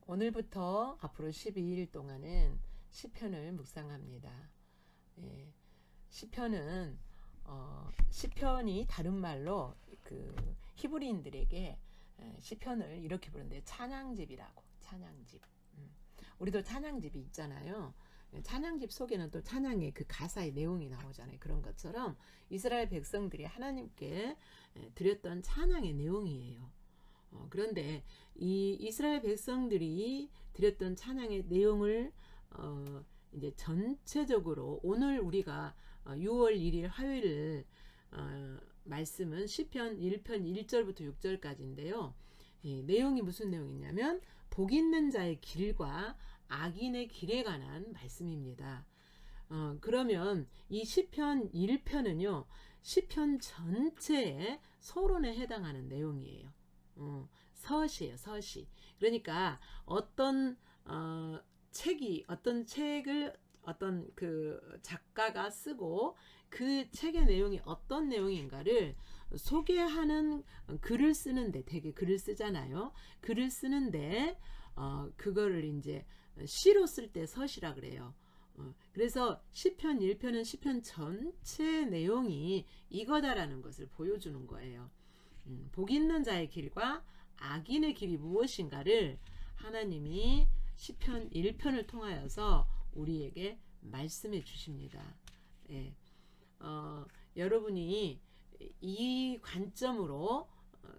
오늘부터 앞으로 12일 동안은 시편을 묵상합니다. 예, 시편은 시편이 다른 말로 그 히브리인들에게 시편을 이렇게 부르는데 찬양집이라고. 찬양집. 우리도 찬양집이 있잖아요. 찬양집 속에는 또 찬양의 그 가사의 내용이 나오잖아요. 그런 것처럼 이스라엘 백성들이 하나님께 드렸던 찬양의 내용이에요. 그런데 이 이스라엘 백성들이 드렸던 찬양의 내용을 이제 전체적으로 오늘 우리가 6월 1일 화요일 말씀은 시편 1편 1절부터 6절까지인데요. 내용이 무슨 내용이냐면 복 있는 자의 길과 악인의 길에 관한 말씀입니다. 그러면 이 시편 1편은요. 시편 전체의 서론에 해당하는 내용이에요. 서시예요, 서시. 그러니까 어떤 책을 어떤 그 작가가 쓰고 그 책의 내용이 어떤 내용인가를 소개하는 글을 쓰는데 되게 글을 쓰잖아요. 글을 쓰는데 그거를 이제 시로 쓸 때 서시라 그래요. 그래서 시편 1편은 시편 전체 내용이 이거다라는 것을 보여주는 거예요. 복 있는 자의 길과 악인의 길이 무엇인가를 하나님이 시편 1편을 통하여서 우리에게 말씀해 주십니다. 예. 여러분이 이 관점으로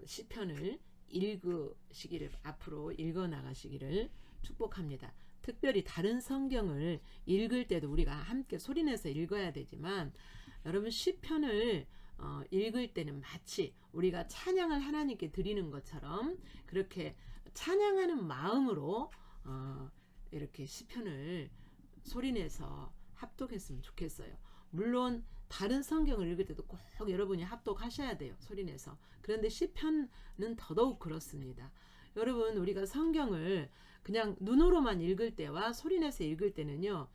시편을 읽으시기를, 앞으로 읽어 나가시기를 축복합니다. 특별히 다른 성경을 읽을 때도 우리가 함께 소리내서 읽어야 되지만, 여러분 시편을 읽을 때는 마치 우리가 찬양을 하나님께 드리는 것처럼 그렇게 찬양하는 마음으로 이렇게 시편을 소리내서 합독했으면 좋겠어요. 물론 다른 성경을 읽을 때도 꼭 여러분이 합독하셔야 돼요. 소리내서. 그런데 시편은 더더욱 그렇습니다. 여러분, 우리가 성경을 그냥 눈으로만 읽을 때와 소리내서 읽을 때는요,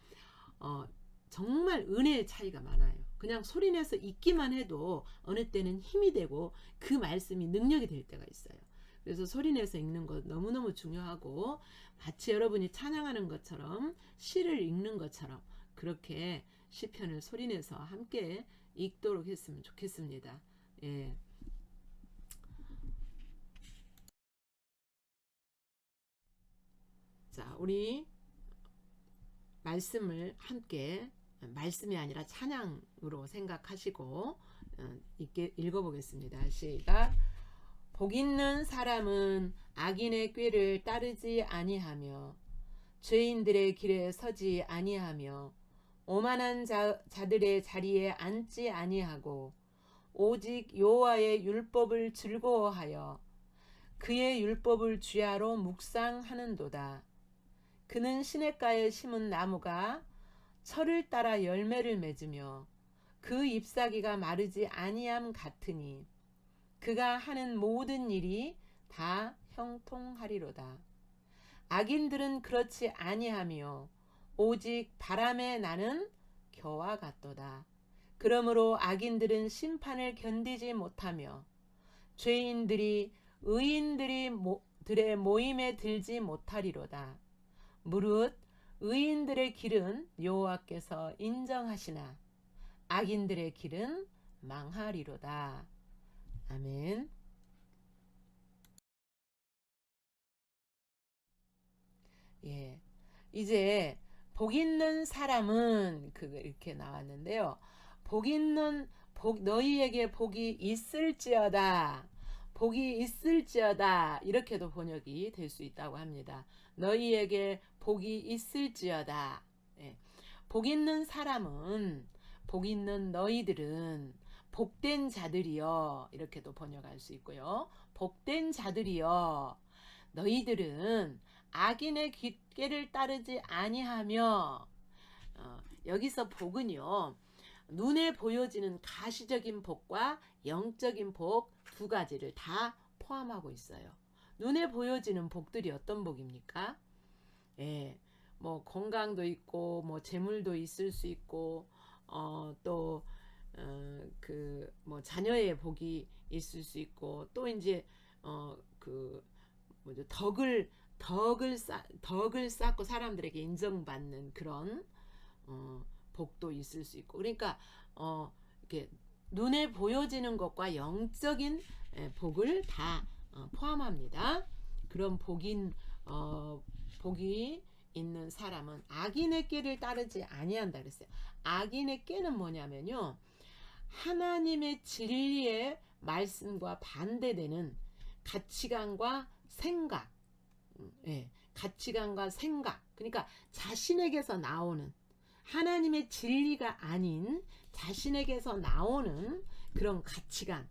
정말 은혜의 차이가 많아요. 그냥 소리내서 읽기만 해도 어느 때는 힘이 되고 그 말씀이 능력이 될 때가 있어요. 그래서 소리내서 읽는 것 너무너무 중요하고, 마치 여러분이 찬양하는 것처럼 시를 읽는 것처럼 그렇게 시편을 소리내서 함께 읽도록 했으면 좋겠습니다. 예. 자, 우리 말씀을 함께, 말씀이 아니라 찬양으로 생각하시고 읽어보겠습니다. 시작. 복 있는 사람은 악인의 꾀를 따르지 아니하며 죄인들의 길에 서지 아니하며 오만한 자들의 자리에 앉지 아니하고 오직 여호와의 율법을 즐거워하여 그의 율법을 주야로 묵상하는도다. 그는 시냇가에 심은 나무가 철을 따라 열매를 맺으며 그 잎사귀가 마르지 아니함 같으니 그가 하는 모든 일이 다 형통하리로다. 악인들은 그렇지 아니하며 오직 바람에 나는 겨와 같도다. 그러므로 악인들은 심판을 견디지 못하며 죄인들이 의인들의 모임에 들지 못하리로다. 무릇 의인들의 길은 여호와께서 인정하시나 악인들의 길은 망하리로다. 아멘. 예. 이제 복 있는 사람은 이렇게 나왔는데요. 너희에게 복이 있을지어다. 복이 있을지어다. 이렇게도 번역이 될 수 있다고 합니다. 너희에게 복이 있을지어다. 예. 복 있는 사람은, 복 있는 너희들은, 복된 자들이여. 이렇게도 번역할 수 있고요. 복된 자들이여. 너희들은 악인의 꾀를 따르지 아니하며, 여기서 복은요, 눈에 보여지는 가시적인 복과 영적인 복 두 가지를 다 포함하고 있어요. 눈에 보여지는 복들이 어떤 복입니까? 예, 뭐 건강도 있고, 뭐 재물도 있을 수 있고, 또 뭐 자녀의 복이 있을 수 있고, 또 이제 그 뭐죠, 덕을 쌓고 사람들에게 인정받는 그런 복도 있을 수 있고, 그러니까 이렇게 눈에 보여지는 것과 영적인 복을 다 포함합니다. 그런 복이 있는 사람은 악인의 길을 따르지 아니한다 그랬어요. 악인의 길은 뭐냐면요, 하나님의 진리의 말씀과 반대되는 가치관과 생각, 가치관과 생각, 그러니까 자신에게서 나오는, 하나님의 진리가 아닌 자신에게서 나오는 그런 가치관,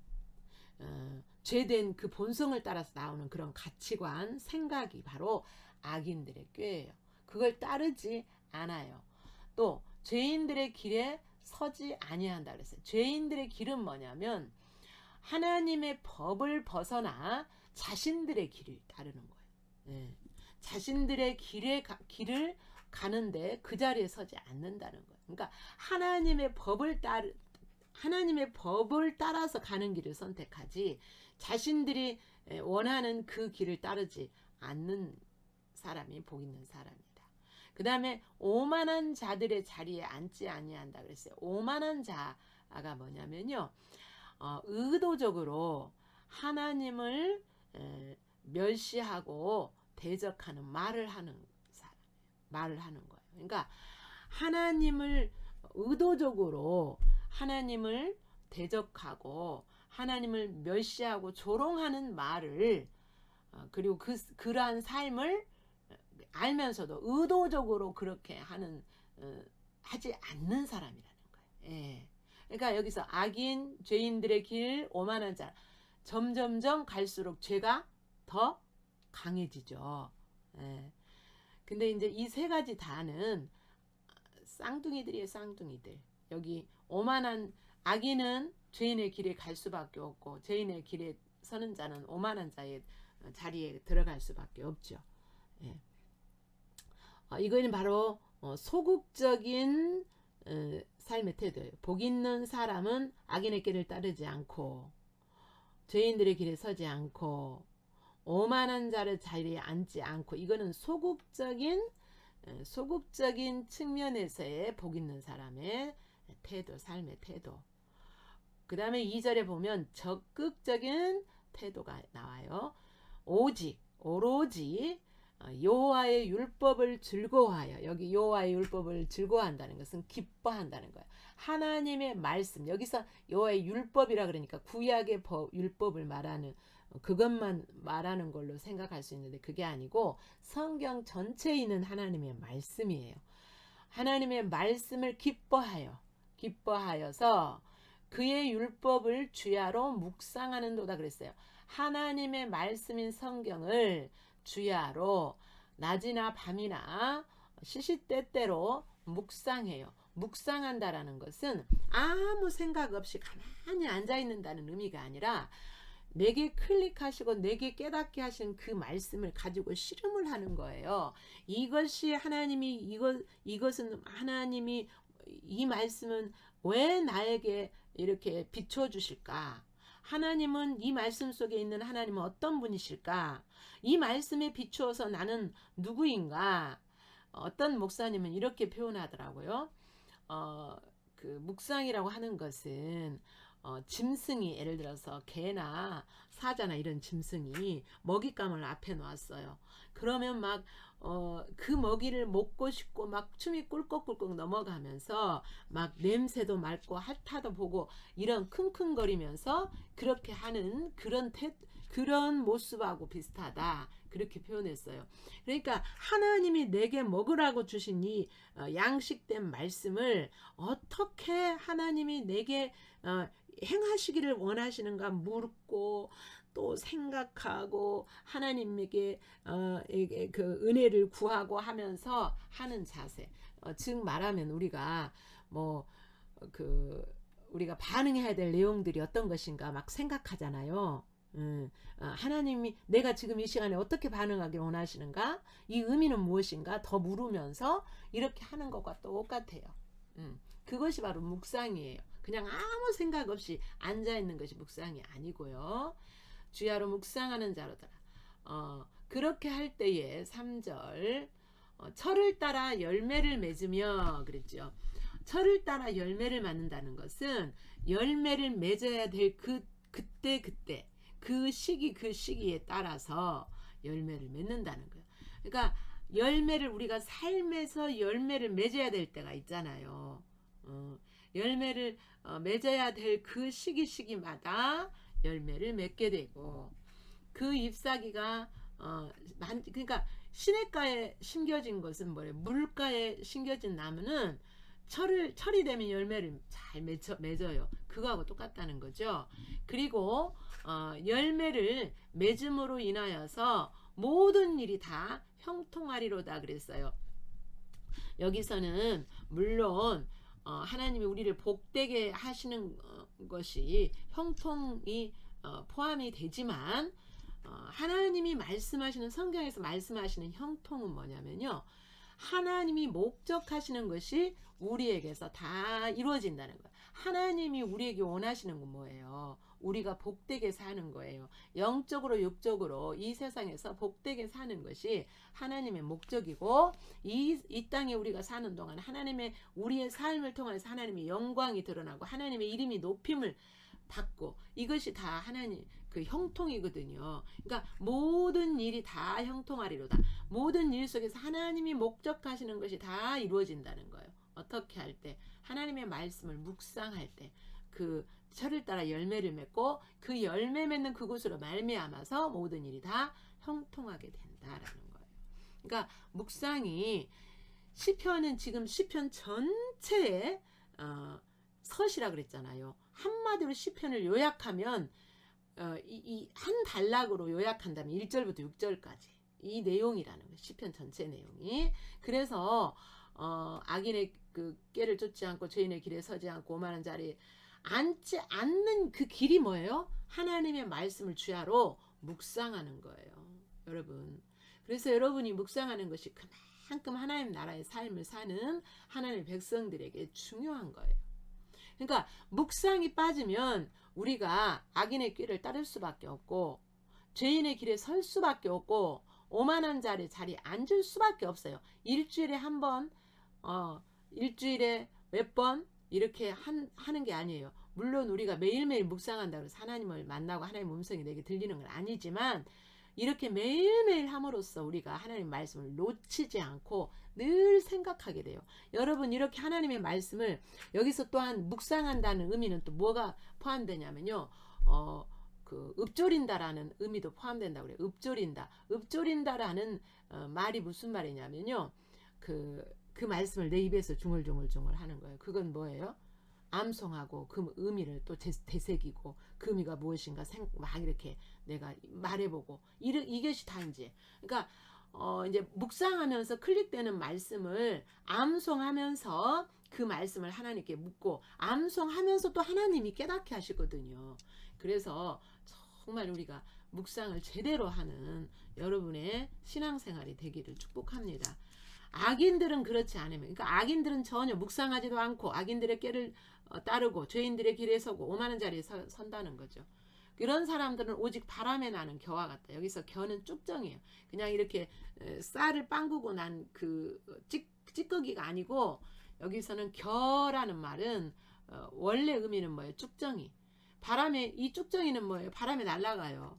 죄된 그 본성을 따라서 나오는 그런 가치관, 생각이 바로 악인들의 꾀예요. 그걸 따르지 않아요. 또 죄인들의 길에 서지 아니한다 그랬어요. 죄인들의 길은 뭐냐면 하나님의 법을 벗어나 자신들의 길을 따르는 거예요. 자신들의 길을 가는데 그 자리에 서지 않는다는 거예요. 그러니까 하나님의 법을 따라서 가는 길을 선택하지 자신들이 원하는 그 길을 따르지 않는 사람이 복 있는 사람입니다. 그 다음에 오만한 자들의 자리에 앉지 아니한다 그랬어요. 오만한 자가 뭐냐면요, 의도적으로 하나님을 멸시하고 대적하는 말을 하는 거예요. 그러니까 하나님을 의도적으로 하나님을 대적하고 하나님을 멸시하고 조롱하는 말을, 그리고 그러한 삶을 알면서도 의도적으로 그렇게 하지 않는 사람이라는 거예요. 그러니까 여기서 악인, 죄인들의 길, 오만한 자, 점점점 갈수록 죄가 더 강해지죠. 근데 이제 이 세 가지 다는 쌍둥이들이에요. 쌍둥이들. 여기 오만한 악인은 죄인의 길에 갈 수밖에 없고, 죄인의 길에 서는 자는 오만한 자의 자리에 들어갈 수밖에 없죠. 이거는 바로 소극적인 삶의 태도예요. 복 있는 사람은 악인의 길을 따르지 않고, 죄인들의 길에 서지 않고, 오만한 자를 자리에 앉지 않고, 이거는 소극적인 측면에서의 복 있는 사람의 태도, 삶의 태도. 그 다음에 2절에 보면 적극적인 태도가 나와요. 오로지 여호와의 율법을 즐거워하여, 여기 여호와의 율법을 즐거워한다는 것은 기뻐한다는 거예요. 하나님의 말씀, 여기서 여호와의 율법이라 그러니까 구약의 율법을 말하는, 그것만 말하는 걸로 생각할 수 있는데 그게 아니고 성경 전체에 있는 하나님의 말씀이에요. 하나님의 말씀을 기뻐하여서 그의 율법을 주야로 묵상하는도다 그랬어요. 하나님의 말씀인 성경을 주야로 낮이나 밤이나 시시때때로 묵상해요. 묵상한다라는 것은 아무 생각 없이 가만히 앉아있는다는 의미가 아니라 내게 클릭하시고 내게 깨닫게 하신 그 말씀을 가지고 씨름을 하는 거예요. 이것은 하나님이, 이 말씀은 왜 나에게 이렇게 비춰주실까? 하나님은, 이 말씀 속에 있는 하나님은 어떤 분이실까? 이 말씀에 비추어서 나는 누구인가? 어떤 목사님은 이렇게 표현하더라고요. 그 묵상이라고 하는 것은 짐승이, 예를 들어서 개나 사자나 이런 짐승이 먹잇감을 앞에 놨어요. 그러면 막 그 먹이를 먹고 싶고 막 춤이 꿀꺽꿀꺽 넘어가면서 막 냄새도 맡고 핥아도 보고 이런 킁킁거리면서 그렇게 하는 그런 모습하고 비슷하다, 그렇게 표현했어요. 그러니까 하나님이 내게 먹으라고 주신 이 양식된 말씀을 어떻게 하나님이 내게 행하시기를 원하시는가 묻고 또 생각하고 하나님에게 그 은혜를 구하고 하면서 하는 자세. 즉 말하면 우리가 우리가 반응해야 될 내용들이 어떤 것인가 막 생각하잖아요. 하나님이 내가 지금 이 시간에 어떻게 반응하길 원하시는가, 이 의미는 무엇인가 더 물으면서 이렇게 하는 것과 똑같아요. 그것이 바로 묵상이에요. 그냥 아무 생각 없이 앉아있는 것이 묵상이 아니고요. 주야로 묵상하는 자로더라. 그렇게 할 때에 3절 철을 따라 열매를 맺으며 그랬죠. 철을 따라 열매를 맺는다는 것은 열매를 맺어야 될 그때 그 시기에 따라서 열매를 맺는다는 거예요. 그러니까 열매를 우리가 삶에서 열매를 맺어야 될 때가 있잖아요. 열매를 맺어야 될 그 시기마다 열매를 맺게 되고 그 잎사귀가 그러니까 시냇가에 심겨진 것은 뭐예요? 물가에 심겨진 나무는 철이 되면 열매를 잘 맺어요. 그거하고 똑같다는 거죠. 그리고 열매를 맺음으로 인하여서 모든 일이 다 형통하리로다 그랬어요. 여기서는 물론 하나님이 우리를 복되게 하시는 것이 형통이 포함이 되지만 하나님이 말씀하시는 성경에서 말씀하시는 형통은 뭐냐면요. 하나님이 목적하시는 것이 우리에게서 다 이루어진다는 거예요. 하나님이 우리에게 원하시는 건 뭐예요? 우리가 복되게 사는 거예요. 영적으로 육적으로 이 세상에서 복되게 사는 것이 하나님의 목적이고 이 땅에 우리가 사는 동안 하나님의 우리의 삶을 통해서 하나님의 영광이 드러나고 하나님의 이름이 높임을 받고 이것이 다 하나님 그 형통이거든요. 그러니까 모든 일이 다 형통하리로다. 모든 일 속에서 하나님이 목적하시는 것이 다 이루어진다는 거예요. 어떻게 할 때? 하나님의 말씀을 묵상할 때 그 철을 따라 열매를 맺고 그 열매 맺는 그곳으로 말미암아서 모든 일이 다 형통하게 된다라는 거예요. 그러니까 묵상이 시편은 지금 시편 전체에 서시라 그랬잖아요. 한마디로 시편을 요약하면 이 한 단락으로 요약한다면 1절부터 6절까지 이 내용이라는 거예요. 시편 전체 내용이. 그래서 악인의 그 꾀를 쫓지 않고 죄인의 길에 서지 않고 오만한 자리에 앉지 않는 그 길이 뭐예요? 하나님의 말씀을 주야로 묵상하는 거예요. 여러분. 그래서 여러분이 묵상하는 것이 그만큼 하나님 나라의 삶을 사는 하나님의 백성들에게 중요한 거예요. 그러니까 묵상이 빠지면 우리가 악인의 꾀를 따를 수밖에 없고 죄인의 길에 설 수밖에 없고 오만한 자리에 앉을 수밖에 없어요. 일주일에 한 번, 일주일에 몇 번 이렇게 하는 게 아니에요. 물론 우리가 매일매일 묵상한다고 해서 하나님을 만나고 하나님의 음성이 내게 들리는 건 아니지만 이렇게 매일매일 함으로써 우리가 하나님 말씀을 놓치지 않고 늘 생각하게 돼요. 여러분 이렇게 하나님의 말씀을 여기서 또한 묵상한다는 의미는 또 뭐가 포함되냐면요. 그 읊조린다라는 의미도 포함된다고 그래요. 읊조린다라는 말이 무슨 말이냐면요. 그 말씀을 내 입에서 중얼중얼 하는 거예요. 그건 뭐예요? 암송하고 그 의미를 또 되새기고 그 의미가 무엇인가 막 이렇게 내가 말해보고 이것이 다 이제 그러니까 이제 묵상하면서 클릭되는 말씀을 암송하면서 그 말씀을 하나님께 묻고 암송하면서 또 하나님이 깨닫게 하시거든요. 그래서 정말 우리가 묵상을 제대로 하는 여러분의 신앙생활이 되기를 축복합니다. 악인들은 그렇지 않으면 그러니까 악인들은 전혀 묵상하지도 않고 악인들의 꾀를 따르고 죄인들의 길에 서고 오만한 자리에 선다는 거죠. 이런 사람들은 오직 바람에 나는 겨와 같다. 여기서 겨는 쭉정이에요. 그냥 이렇게 쌀을 빵구고 난 그 찌꺼기가 아니고 여기서는 겨라는 말은 원래 의미는 뭐예요? 쭉정이. 이 쭉정이는 뭐예요? 바람에 날아가요.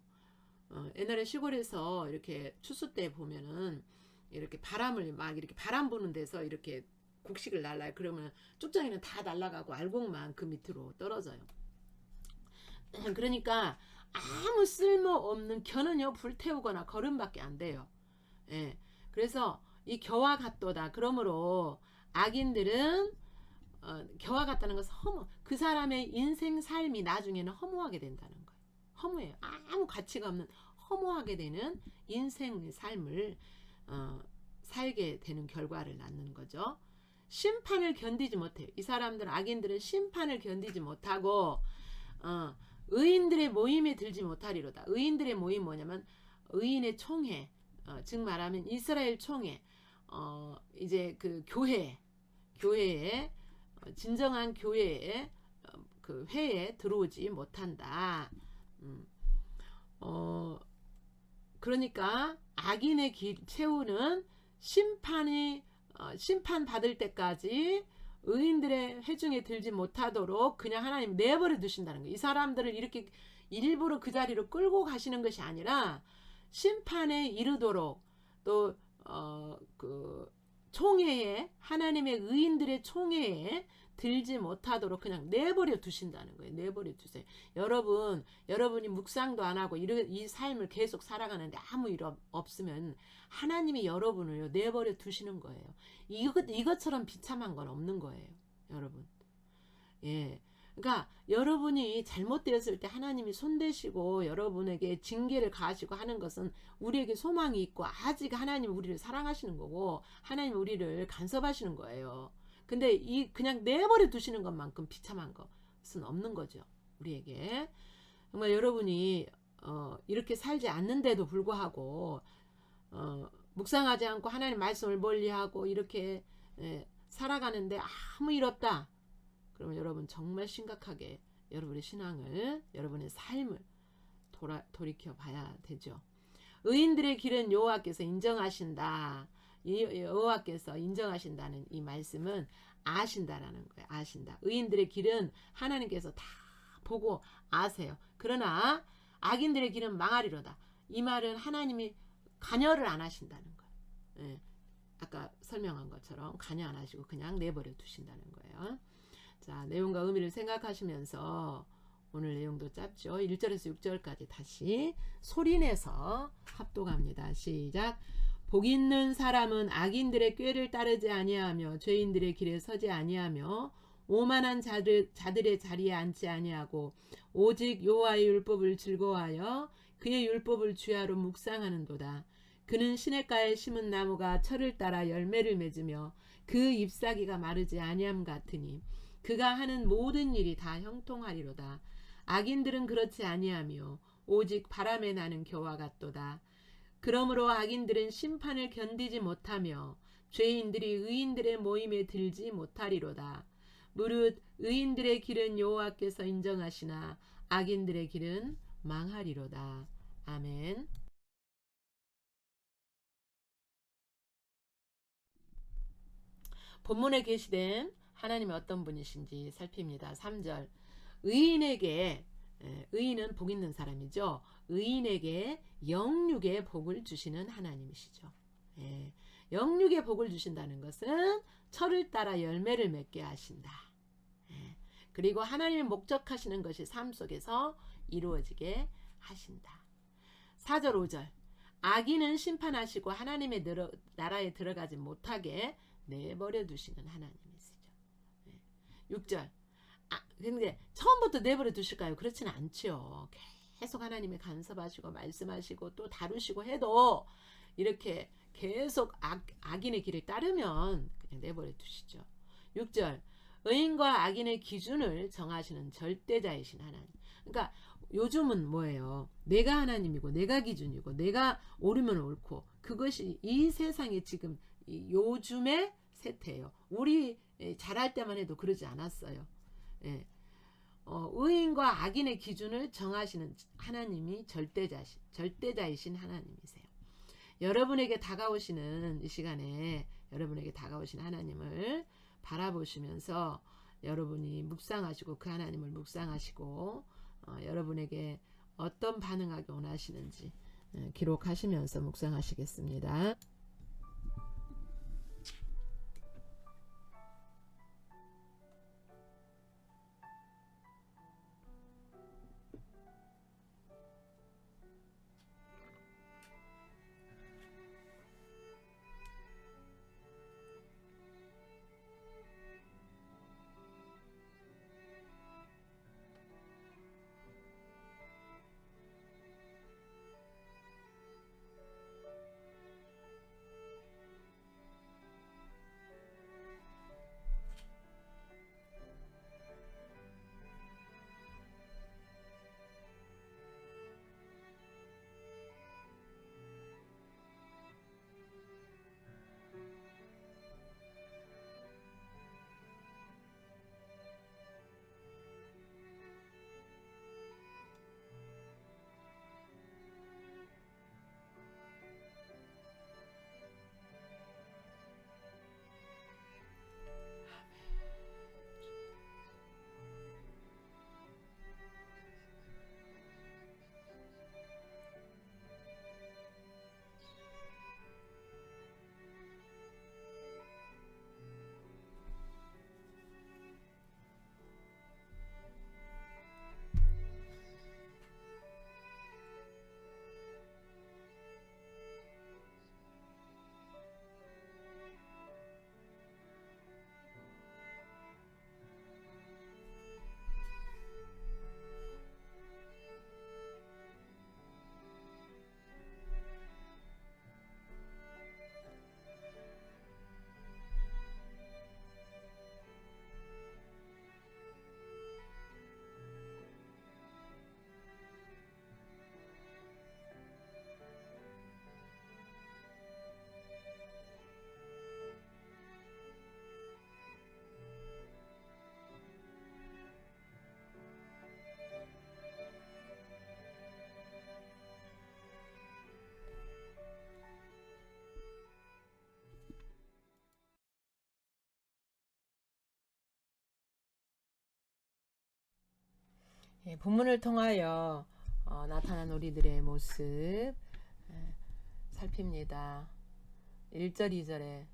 옛날에 시골에서 이렇게 추수 때 보면은 이렇게 바람을 막 이렇게 바람 부는 데서 이렇게 곡식을 날라요. 그러면 쭉정이는 다 날아가고 알곡만 그 밑으로 떨어져요. 그러니까 아무 쓸모없는 겨는요 불태우거나 거름밖에 안 돼요. 예. 그래서 이 겨와 같도다. 그러므로 악인들은 겨와 같다는 것은 그 사람의 인생 삶이 나중에는 허무하게 된다는 거예요. 허무해요. 아무 가치가 없는 허무하게 되는 인생의 삶을 살게 되는 결과를 낳는 거죠. 심판을 견디지 못해요. 이 사람들은 악인들은 심판을 견디지 못하고 의인들의 모임에 들지 못하리로다. 의인들의 모임 뭐냐면 의인의 총회, 즉 말하면 이스라엘 총회, 이제 그 교회에 진정한 교회에 그 회에 들어오지 못한다. 그러니까 악인의 최후는 심판 받을 때까지 의인들의 회중에 들지 못하도록 그냥 하나님 내버려 두신다는 거예요. 이 사람들을 이렇게 일부러 그 자리로 끌고 가시는 것이 아니라 심판에 이르도록 또 그 총회에 하나님의 의인들의 총회에 들지 못하도록 그냥 내버려 두신다는 거예요. 내버려 두세요. 여러분이 묵상도 안 하고 이 삶을 계속 살아가는데 아무 일 없으면 하나님이 여러분을 내버려 두시는 거예요. 이것처럼 비참한 건 없는 거예요. 여러분. 예. 그러니까 여러분이 잘못되었을 때 하나님이 손대시고 여러분에게 징계를 가하시고 하는 것은 우리에게 소망이 있고 아직 하나님 우리를 사랑하시는 거고 하나님 우리를 간섭하시는 거예요. 근데 그냥 내버려 두시는 것만큼 비참한 것은 없는 거죠. 우리에게. 정말 여러분이 이렇게 살지 않는데도 불구하고 묵상하지 않고 하나님 말씀을 멀리하고 이렇게 살아가는데 아무 일 없다. 그러면 여러분 정말 심각하게 여러분의 신앙을, 여러분의 삶을 돌이켜 봐야 되죠. 의인들의 길은 여호와께서 인정하신다. 여호와께서 인정하신다는 이 말씀은 아신다라는 거예요. 아신다. 의인들의 길은 하나님께서 다 보고 아세요. 그러나 악인들의 길은 망하리로다. 이 말은 하나님이 관여를 안 하신다는 거예요. 예. 아까 설명한 것처럼 관여 안 하시고 그냥 내버려 두신다는 거예요. 자, 내용과 의미를 생각하시면서 오늘 내용도 짧죠. 1절에서 6절까지 다시 소리내서 합독합니다. 시작. 복 있는 사람은 악인들의 꾀를 따르지 아니하며 죄인들의 길에 서지 아니하며 오만한 자들의 자리에 앉지 아니하고 오직 여호와의 율법을 즐거워하여 그의 율법을 주야로 묵상하는도다. 그는 시냇가에 심은 나무가 철을 따라 열매를 맺으며 그 잎사귀가 마르지 아니함 같으니 그가 하는 모든 일이 다 형통하리로다. 악인들은 그렇지 아니하며 오직 바람에 나는 겨와 같도다. 그러므로 악인들은 심판을 견디지 못하며 죄인들이 의인들의 모임에 들지 못하리로다. 무릇 의인들의 길은 여호와께서 인정하시나 악인들의 길은 망하리로다. 아멘. 본문에 게시된 하나님이 어떤 분이신지 살핍니다. 3절. 의인은 복 있는 사람이죠. 의인에게 영육의 복을 주시는 하나님이시죠. 예, 영육의 복을 주신다는 것은 철을 따라 열매를 맺게 하신다. 예, 그리고 하나님이 목적하시는 것이 삶 속에서 이루어지게 하신다. 4절 5절. 악인은 심판하시고 하나님의 나라에 들어가지 못하게 내버려 두시는 하나님이시죠. 6절. 근데 처음부터 내버려 두실까요? 그렇지는 않죠. 계속 하나님의 간섭하시고 말씀하시고 또 다루시고 해도 이렇게 계속 악인의 길을 따르면 그냥 내버려 두시죠. 6절. 의인과 악인의 기준을 정하시는 절대자이신 하나님. 그러니까 요즘은 뭐예요? 내가 하나님이고 내가 기준이고 내가 옳으면 옳고 그것이 이 세상에 지금 요즘의 세태예요. 우리 잘할 때만 해도 그러지 않았어요. 예. 의인과 악인의 기준을 정하시는 하나님이 절대자이신 하나님이세요. 여러분에게 다가오시는 이 시간에 여러분에게 다가오신 하나님을 바라보시면서 여러분이 묵상하시고 그 하나님을 묵상하시고 여러분에게 어떤 반응하기 원하시는지 기록하시면서 묵상하시겠습니다. 본문을 통하여 나타난 우리들의 모습 살핍니다. 1절 2절에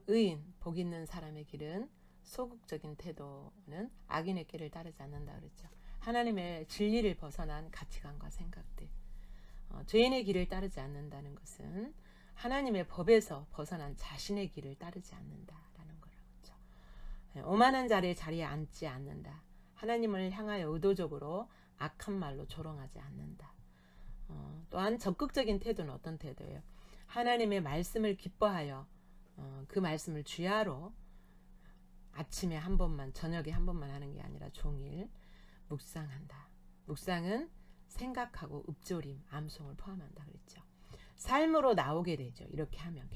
의인 복 있는 사람의 길은 소극적인 태도는 악인의 길을 따르지 않는다 그랬죠. 하나님의 진리를 벗어난 가치관과 생각들, 죄인의 길을 따르지 않는다는 것은 하나님의 법에서 벗어난 자신의 길을 따르지 않는다라는 거죠. 오만한 자리에 앉지 않는다. 하나님을 향하여 의도적으로 악한 말로 조롱하지 않는다. 또한 적극적인 태도는 어떤 태도예요? 하나님의 말씀을 기뻐하여 그 말씀을 주야로 아침에 한 번만, 저녁에 한 번만 하는 게 아니라 종일 묵상한다. 묵상은 생각하고 읊조림, 암송을 포함한다 그랬죠. 삶으로 나오게 되죠. 이렇게 하면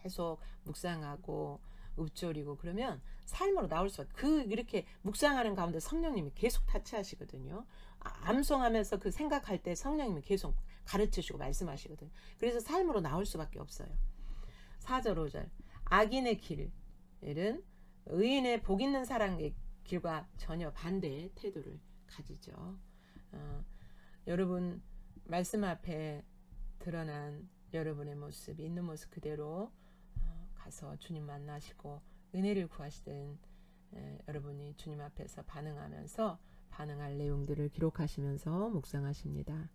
계속 묵상하고 읊조리고 그러면 삶으로 나올 수가. 이렇게 묵상하는 가운데 성령님이 계속 타치하시거든요. 암송하면서 그 생각할 때 성령님이 계속 가르치시고 말씀하시거든요. 그래서 삶으로 나올 수밖에 없어요. 4절 5절 악인의 길은 의인의 복 있는 사람의 길과 전혀 반대의 태도를 가지죠. 여러분 말씀 앞에 드러난 여러분의 모습, 있는 모습 그대로 가서 주님 만나시고 은혜를 구하시든 여러분이 주님 앞에서 반응하면서 반응할 내용들을 기록하시면서 묵상하십니다.